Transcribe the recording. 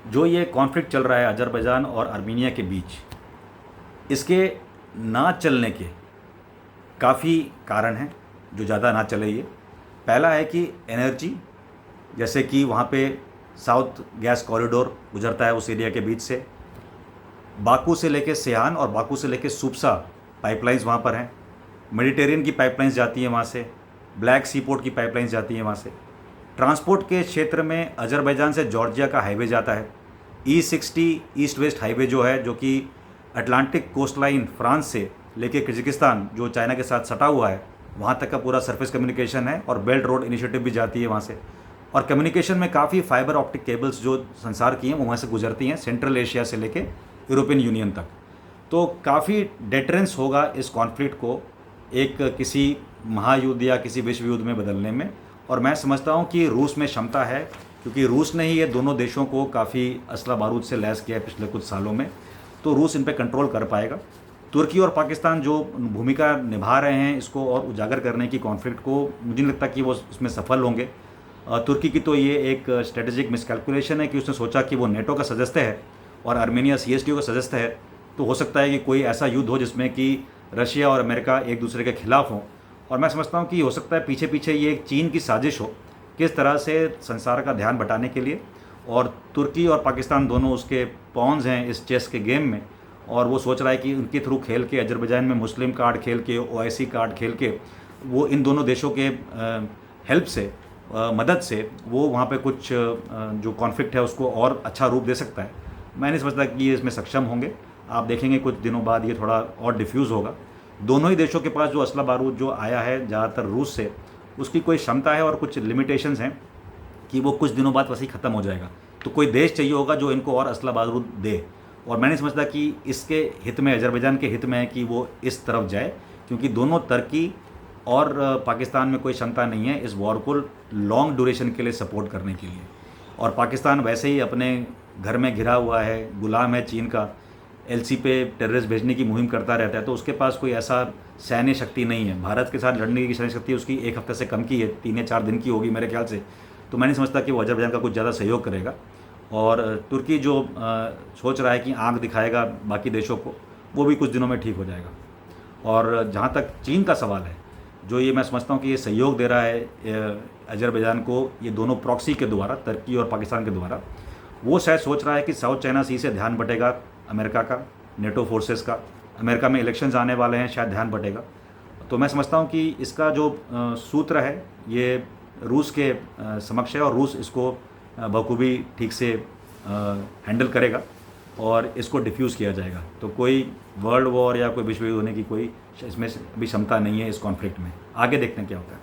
जो ये कॉन्फ्लिक्ट चल रहा है अज़रबैजान और आर्मीनिया के बीच, इसके ना चलने के काफ़ी कारण हैं जो ज़्यादा ना चले ये। पहला है कि एनर्जी, जैसे कि वहाँ पे साउथ गैस कॉरिडोर गुजरता है उस एरिया के बीच से, बाकू से लेके सियान और बाकू से लेके सुप्सा पाइपलाइंस वहाँ पर हैं, मेडिटेरियन की पाइपलाइंस जाती हैं वहाँ से, ब्लैक सी पोर्ट की पाइपलाइंस जाती हैं वहाँ से। ट्रांसपोर्ट के क्षेत्र में अज़रबैजान से जॉर्जिया का हाईवे जाता है, E60 ईस्ट वेस्ट हाईवे जो है, जो कि अटलांटिक कोस्ट लाइन फ्रांस से लेके कजाकिस्तान जो चाइना के साथ सटा हुआ है वहाँ तक का पूरा सरफेस कम्युनिकेशन है, और बेल्ट रोड इनिशिएटिव भी जाती है वहाँ से। और कम्युनिकेशन में काफ़ी फाइबर ऑप्टिक केबल्स जो संसार की हैं वो वहाँ से गुजरती हैं, सेंट्रल एशिया से लेके यूरोपियन यूनियन तक। तो काफ़ी डेटरेंस होगा इस कॉन्फ्लिक्ट को एक किसी महायुद्ध या किसी विश्व युद्ध में बदलने में। और मैं समझता हूँ कि रूस में क्षमता है, क्योंकि रूस ने ही ये दोनों देशों को काफ़ी असला बारूद से लैस किया है पिछले कुछ सालों में, तो रूस इन पर कंट्रोल कर पाएगा। तुर्की और पाकिस्तान जो भूमिका निभा रहे हैं इसको और उजागर करने की कॉन्फ्लिक्ट को, मुझे नहीं लगता कि वो उसमें सफल होंगे। तुर्की की तो ये एक स्ट्रेटेजिक मिसकैलकुलेशन है कि उसने सोचा कि वो नेटो का सदस्य है और आर्मेनिया CSTO का सदस्य है, तो हो सकता है कि कोई ऐसा युद्ध हो जिसमें कि रशिया और अमेरिका एक दूसरे के खिलाफ हों। और मैं समझता हूँ कि हो सकता है पीछे पीछे ये एक चीन की साजिश हो, किस तरह से संसार का ध्यान बटाने के लिए। और तुर्की और पाकिस्तान दोनों उसके पॉन्स हैं इस चेस के गेम में, और वो सोच रहा है कि उनके थ्रू खेल के, अज़रबैजान में मुस्लिम कार्ड खेल के, OIC कार्ड खेल के, वो इन दोनों देशों के हेल्प से, मदद से वो वहाँ पे कुछ जो कॉन्फ्लिक्ट है उसको और अच्छा रूप दे सकता है। मैं नहीं समझता कि ये इसमें सक्षम होंगे। आप देखेंगे कुछ दिनों बाद ये थोड़ा और डिफ्यूज़ होगा। दोनों ही देशों के पास जो असला बारूद जो आया है ज़्यादातर रूस से, उसकी कोई क्षमता है और कुछ लिमिटेशंस हैं कि वो कुछ दिनों बाद वैसे ही ख़त्म हो जाएगा। तो कोई देश चाहिए होगा जो इनको और असला बारूद दे, और मैं नहीं समझता कि इसके हित में, अज़रबैजान के हित में है कि वो इस तरफ जाए, क्योंकि दोनों तुर्की और पाकिस्तान में कोई क्षमता नहीं है इस वॉर को लॉन्ग ड्यूरेशन के लिए सपोर्ट करने के लिए। और पाकिस्तान वैसे ही अपने घर में घिरा हुआ है, गुलाम है चीन का, LC पे टेररिस्ट भेजने की मुहिम करता रहता है, तो उसके पास कोई ऐसा सैन्य शक्ति नहीं है। भारत के साथ लड़ने की सैन्य शक्ति उसकी एक हफ्ते से कम की है, 3 या 4 दिन की होगी मेरे ख्याल से। तो मैं नहीं समझता कि वो अज़रबैजान का कुछ ज़्यादा सहयोग करेगा। और तुर्की जो सोच रहा है कि आंख दिखाएगा बाकी देशों को, वो भी कुछ दिनों में ठीक हो जाएगा। और जहाँ तक चीन का सवाल है, जो ये मैं समझता हूँ कि ये सहयोग दे रहा है अज़रबैजान को, ये दोनों प्रॉक्सी के द्वारा, तुर्की और पाकिस्तान के द्वारा, वो शायद सोच रहा है कि साउथ चाइना सी से ध्यान बटेगा अमेरिका का, नेटो फोर्सेस का। अमेरिका में इलेक्शंस आने वाले हैं, शायद ध्यान बटेगा। तो मैं समझता हूँ कि इसका जो सूत्र है ये रूस के समक्ष है, और रूस इसको बखूबी ठीक से हैंडल करेगा और इसको डिफ्यूज़ किया जाएगा। तो कोई वर्ल्ड वॉर या कोई विश्व युद्ध होने की कोई इसमें भी क्षमता नहीं है इस कॉन्फ्लिक्ट में। आगे देखते हैं क्या होता है।